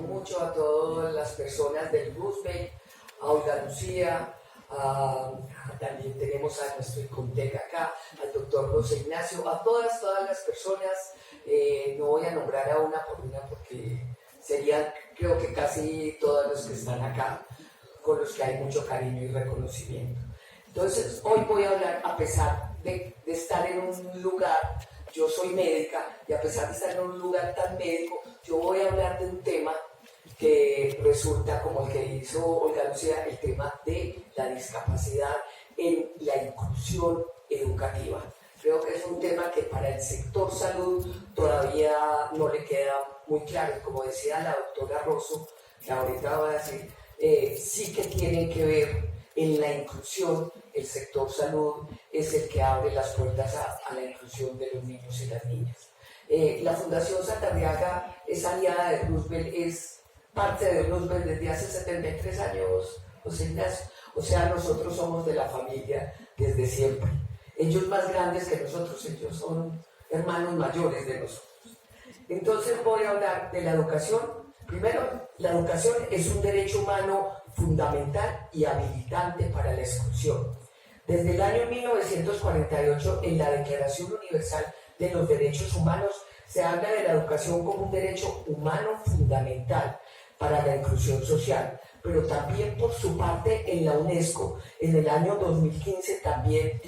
mucho a todas las personas del Roosevelt, a Olga Lucía, también tenemos a nuestro Incontec acá, al doctor José Ignacio, a todas las personas. No voy a nombrar a una por una porque serían, creo que casi todos los que están acá, con los que hay mucho cariño y reconocimiento. Entonces, hoy voy a hablar, a pesar de estar en un lugar, yo soy médica, y a pesar de estar en un lugar tan médico, yo voy a hablar de un tema que resulta como el que hizo Olga Lucía, el tema de la discapacidad en la inclusión educativa. Creo que es un tema que para el sector salud todavía no le queda muy claro. Como decía la doctora Rosso, que ahorita va a decir, sí que tiene que ver en la inclusión. El sector salud es el que abre las puertas a la inclusión de los niños y las niñas. La Fundación Saldarriaga es aliada de Roosevelt, es parte de Roosevelt desde hace 73 años, José Ignacio. O sea, nosotros somos de la familia desde siempre. Ellos más grandes que nosotros, ellos son hermanos mayores de nosotros. Entonces voy a hablar de la educación. Primero, la educación es un derecho humano fundamental y habilitante para la exclusión. Desde el año 1948, en la Declaración Universal de los Derechos Humanos, se habla de la educación como un derecho humano fundamental para la inclusión social, pero también por su parte en la UNESCO, en el año 2015 también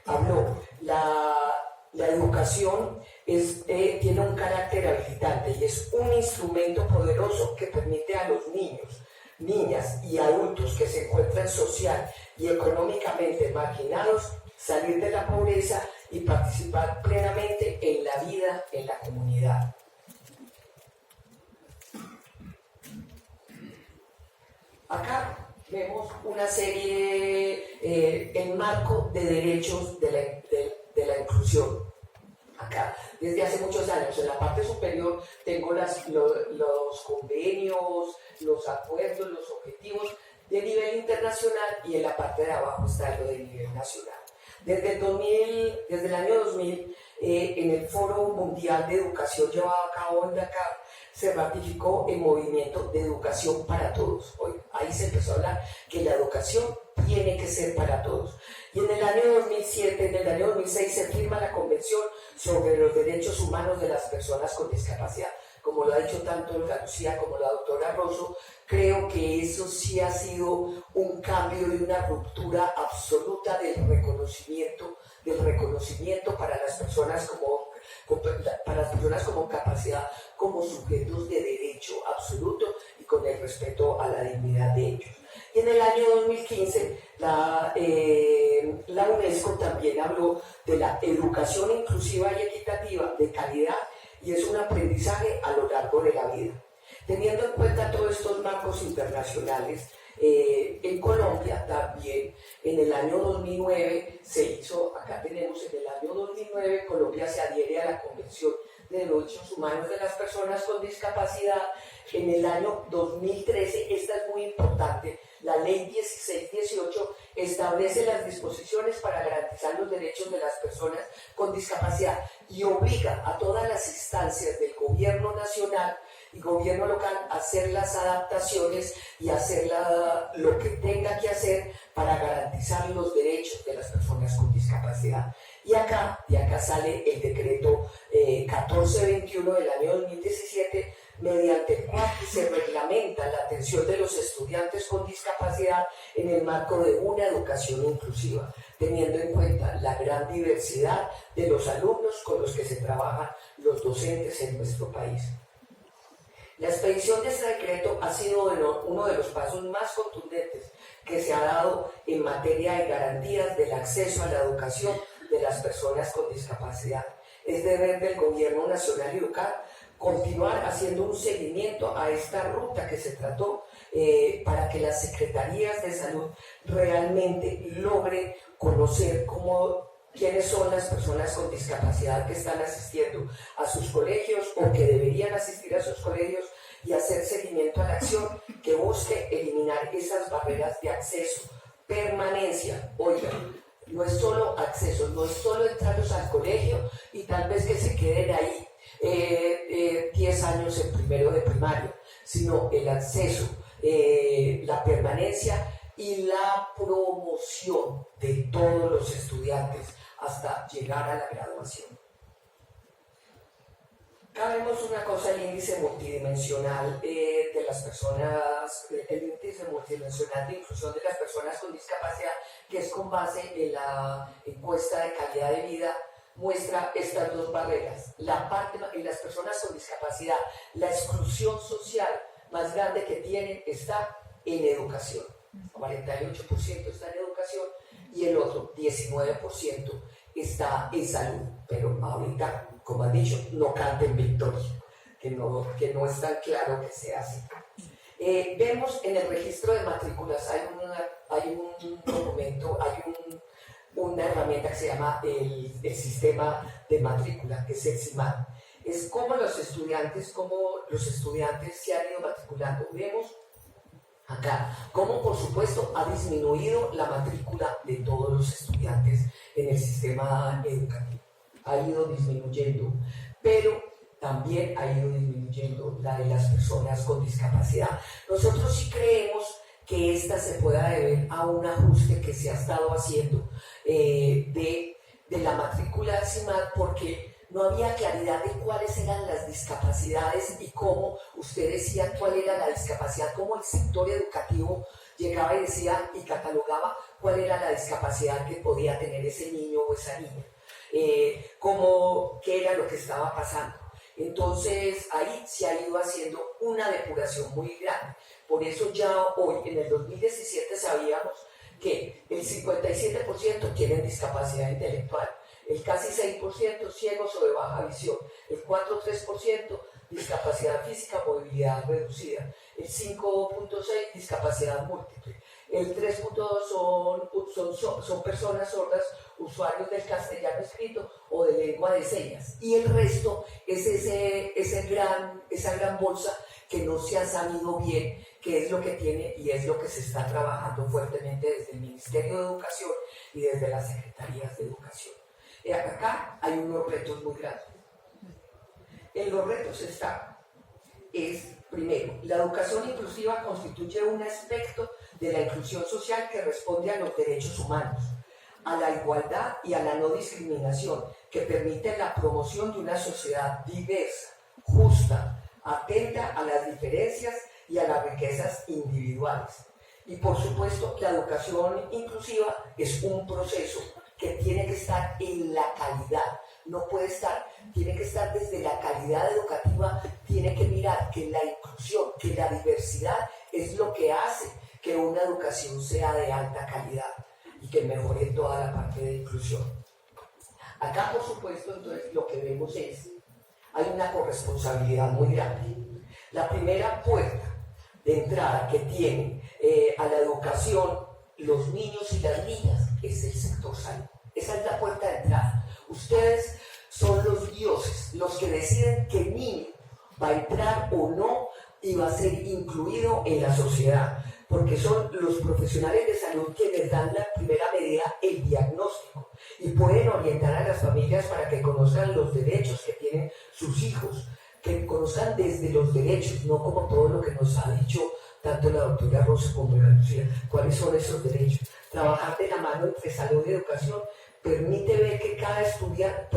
habló, la educación tiene un carácter habilitante y es un instrumento poderoso que permite a los niños, niñas y adultos que se encuentran social y económicamente marginados salir de la pobreza y participar plenamente en la vida en la comunidad. Acá vemos una serie, el marco de derechos de la inclusión. Acá, desde hace muchos años, en la parte superior tengo los convenios, los acuerdos, los objetivos de nivel internacional y en la parte de abajo está lo de nivel nacional. Desde el año 2000, en el Foro Mundial de Educación llevado a cabo en Dakar, se ratificó el movimiento de educación para todos. Hoy, ahí se empezó a hablar que la educación tiene que ser para todos. Y en el año 2007, en el año 2006 se firma la Convención sobre los Derechos Humanos de las Personas con Discapacidad. Como lo ha dicho tanto Olga Lucía como la doctora Rosso, creo que eso sí ha sido un cambio y una ruptura absoluta del reconocimiento para las personas con capacidad, como sujetos de derecho absoluto y con el respeto a la dignidad de ellos. Y en el año 2015 la UNESCO también habló de la educación inclusiva y equitativa de calidad y es un aprendizaje a lo largo de la vida. Teniendo en cuenta todos estos marcos internacionales, en Colombia también en el año 2009 se hizo, acá tenemos en el año 2009 Colombia se adhiere a la Convención de Derechos Humanos de las Personas con Discapacidad. En el año 2013, esta es muy importante, la Ley 1618 establece las disposiciones para garantizar los derechos de las personas con discapacidad y obliga a todas las instancias del gobierno nacional y gobierno local a hacer las adaptaciones y hacer lo que tenga que hacer para garantizar los derechos de las personas con discapacidad. Y de acá sale el decreto 1421 del año 2017, mediante el cual se reglamenta la atención de los estudiantes con discapacidad en el marco de una educación inclusiva, teniendo en cuenta la gran diversidad de los alumnos con los que se trabajan los docentes en nuestro país. La expedición de este decreto ha sido uno de los pasos más contundentes que se ha dado en materia de garantías del acceso a la educación de las personas con discapacidad. Es deber del gobierno nacional y local continuar haciendo un seguimiento a esta ruta que se trató para que las secretarías de salud realmente logren conocer quiénes son las personas con discapacidad que están asistiendo a sus colegios o que deberían asistir a sus colegios y hacer seguimiento a la acción que busque eliminar esas barreras de acceso, permanencia. Oigan, no es solo acceso, no es solo entrarlos al colegio y tal vez que se queden ahí 10 años en primero de primaria, sino el acceso, la permanencia y la promoción de todos los estudiantes hasta llegar a la graduación. Acá vemos una cosa, el índice multidimensional de las personas, el índice multidimensional de inclusión de las personas con discapacidad, que es con base en la encuesta de calidad de vida, muestra estas dos barreras. La parte en las personas con discapacidad, la exclusión social más grande que tienen está en educación. 48% está en educación y el otro 19% está en salud. Pero ahorita, como han dicho, no canten victoria, que no es tan claro que sea así. Vemos en el registro de matrículas, hay un documento, hay una herramienta que se llama el sistema de matrícula, que es el CIMAT. Es cómo los estudiantes se han ido matriculando. Vemos acá cómo, por supuesto, ha disminuido la matrícula de todos los estudiantes en el sistema educativo. Ha ido disminuyendo, pero también ha ido disminuyendo la de las personas con discapacidad. Nosotros sí creemos que esta se pueda deber a un ajuste que se ha estado haciendo de la matrícula de CIMAT, porque no había claridad de cuáles eran las discapacidades y cómo usted decía cuál era la discapacidad, cómo el sector educativo llegaba y decía y catalogaba cuál era la discapacidad que podía tener ese niño o esa niña, qué era lo que estaba pasando. Entonces ahí se ha ido haciendo una depuración muy grande. Por eso ya hoy, en el 2017, sabíamos que el 57% tienen discapacidad intelectual, el casi 6% ciegos o de baja visión, el 4,3% discapacidad física, movilidad reducida, el 5,6% discapacidad múltiple, el 3,2% son personas sordas, usuarios del castellano escrito o de lengua de señas, y el resto es esa gran bolsa que no se ha sabido bien qué es lo que tiene, y es lo que se está trabajando fuertemente desde el Ministerio de Educación y desde las Secretarías de Educación. Acá hay unos retos muy grandes. En los retos primero, la educación inclusiva constituye un aspecto de la inclusión social que responde a los derechos humanos, a la igualdad y a la no discriminación, que permite la promoción de una sociedad diversa, justa, atenta a las diferencias y a las riquezas individuales. Y por supuesto, la educación inclusiva es un proceso que tiene que estar en la calidad, tiene que estar desde la calidad educativa, tiene que mirar que la inclusión, que la diversidad es lo que hace que una educación sea de alta calidad y que mejore toda la parte de inclusión. Acá, por supuesto, entonces lo que vemos hay una corresponsabilidad muy grande. La primera puerta de entrada que tienen a la educación los niños y las niñas es el sector salud. Esa es la puerta de entrada. Ustedes son los dioses, los que deciden qué niño va a entrar o no y va a ser incluido en la sociedad, porque son los profesionales de salud quienes dan la primera medida, el diagnóstico, y pueden orientar a las familias para que conozcan los derechos que tienen sus hijos, que conozcan desde los derechos, no como todo lo que nos ha dicho tanto la doctora Rosa como la Lucía, cuáles son esos derechos. Trabajar de la mano entre salud y educación permite ver cada estudiante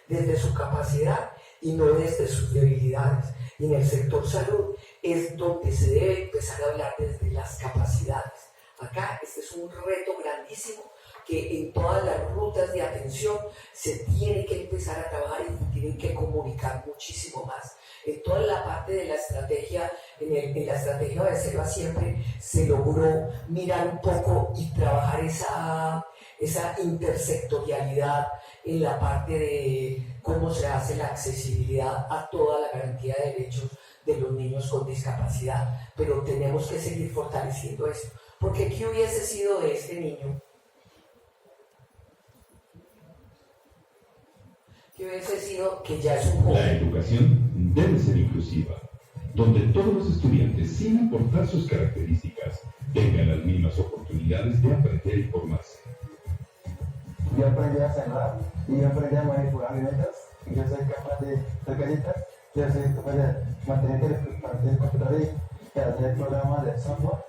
desde su capacidad y no desde sus debilidades. Y en el sector salud es donde se debe empezar a hablar desde las capacidades. Acá este es un reto grandísimo que en todas las rutas de atención se tiene que empezar a trabajar y se tienen que comunicar muchísimo más. En toda la parte de la estrategia, en la estrategia de Selva Siempre, se logró mirar un poco y trabajar esa intersectorialidad en la parte de cómo se hace la accesibilidad a toda la garantía de derechos de los niños con discapacidad. Pero tenemos que seguir fortaleciendo esto, porque ¿qué hubiese sido de este niño? ¿Qué hubiese sido que ya es un joven? La educación debe ser inclusiva, donde todos los estudiantes, sin importar sus características, tengan las mismas oportunidades de aprender y formarse. Yo aprendí a cenar y yo aprendí a manipular alimentos. Yo soy capaz de hacer galletas ya sé, para mantener el computador y hacer programas de software.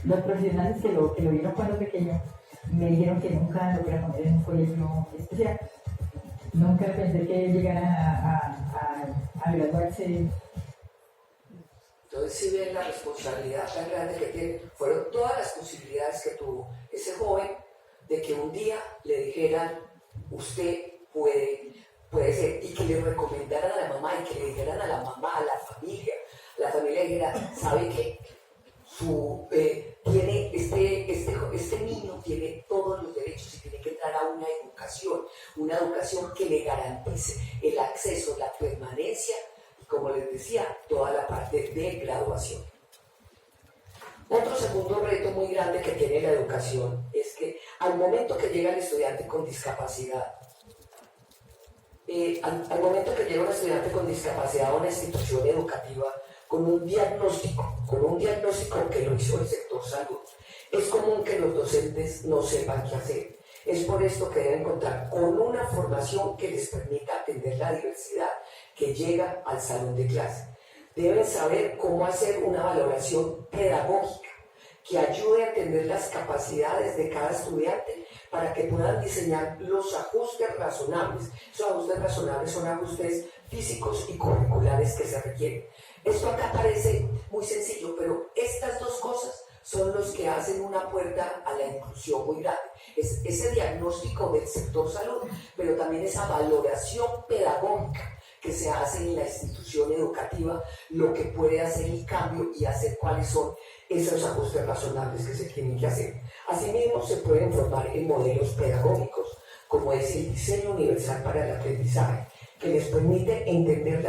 Los profesionales que lo vieron cuando pequeño me dijeron que nunca lo hubiera poner en un colegio especial. Nunca pensé que llegara a graduarse. Entonces, si ven la responsabilidad tan grande que tiene, fueron todas las posibilidades que tuvo ese joven de que un día le dijeran, usted puede ser, y que le recomendaran a la mamá, y que le dijeran a la mamá, a la familia dijera, ¿sabe qué? Tiene este niño tiene todos los derechos y tiene que entrar a una educación que le garantice el acceso, la permanencia y, como les decía, toda la parte de graduación. Otro segundo reto muy grande que tiene la educación es que al momento que llega el estudiante con discapacidad, al momento que llega un estudiante con discapacidad a una institución educativa con un diagnóstico que lo hizo el sector salud, es común que los docentes no sepan qué hacer. Es por esto que deben contar con una formación que les permita atender la diversidad que llega al salón de clase. Deben saber cómo hacer una valoración pedagógica que ayude a entender las capacidades de cada estudiante para que puedan diseñar los ajustes razonables. Esos ajustes razonables son ajustes físicos y curriculares que se requieren. Esto acá parece muy sencillo, pero estas dos cosas son los que hacen una puerta a la inclusión muy grande. Es ese diagnóstico del sector salud, pero también esa valoración pedagógica que se hace en la institución educativa, lo que puede hacer el cambio y hacer cuáles son esos ajustes razonables que se tienen que hacer. Asimismo, se pueden formar en modelos pedagógicos, como es el diseño universal para el aprendizaje, que les permite entender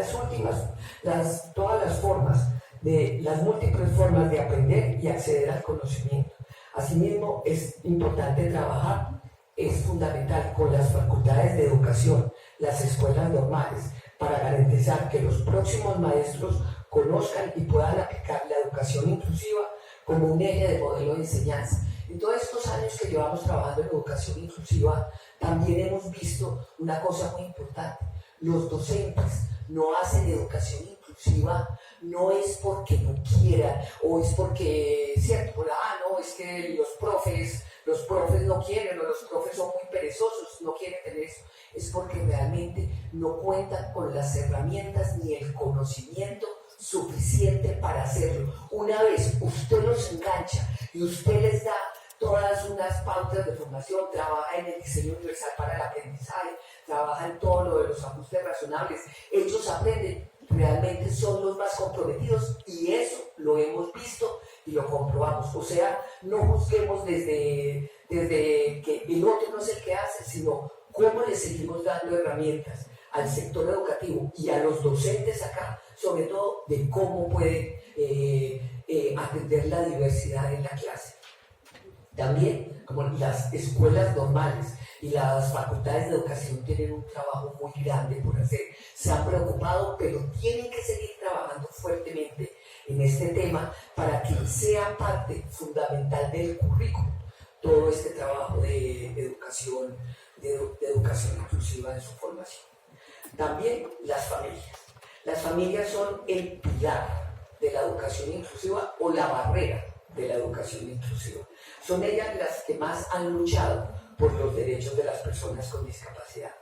todas las formas, las múltiples formas de aprender y acceder al conocimiento. Asimismo, es importante trabajar, es fundamental con las facultades de educación, las escuelas normales, para garantizar que los próximos maestros conozcan y puedan aplicar la educación inclusiva como un eje de modelo de enseñanza. En todos estos años que llevamos trabajando en educación inclusiva, también hemos visto una cosa muy importante. Los docentes no hacen educación inclusiva, no es porque no quieran, o es porque, cierto, no, es que los profes no quieren, o los profes son muy perezosos, no quieren tener eso. Es porque realmente no cuentan con las herramientas ni el conocimiento suficiente para hacerlo. Una vez usted los engancha y usted les da todas unas pautas de formación, trabaja en el diseño universal para el aprendizaje, trabaja en todo lo de los ajustes razonables, ellos aprenden, realmente son los más comprometidos, y eso lo hemos visto y lo comprobamos. O sea, no juzguemos desde que el otro no es el que hace, sino cómo le seguimos dando herramientas al sector educativo y a los docentes acá, sobre todo de cómo pueden atender la diversidad en la clase. También, como las escuelas normales y las facultades de educación tienen un trabajo muy grande por hacer, se han preocupado, pero tienen que seguir trabajando fuertemente en este tema para que sea parte fundamental del currículo todo este trabajo de educación inclusiva en su formación. También las familias. Las familias son el pilar de la educación inclusiva o la barrera de la educación inclusiva. Son ellas las que más han luchado por los derechos de las personas con discapacidad.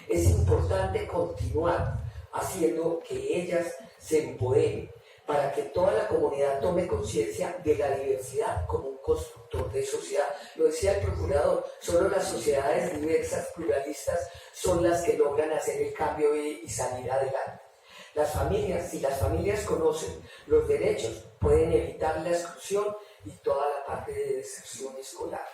Es importante continuar haciendo que ellas se empoderen para que toda la comunidad tome conciencia de la diversidad como un constructor de sociedad. Lo decía el procurador, solo las sociedades diversas, pluralistas, son las que logran hacer el cambio y salir adelante. Si las familias conocen los derechos, pueden evitar la exclusión y toda la parte de deserción escolar.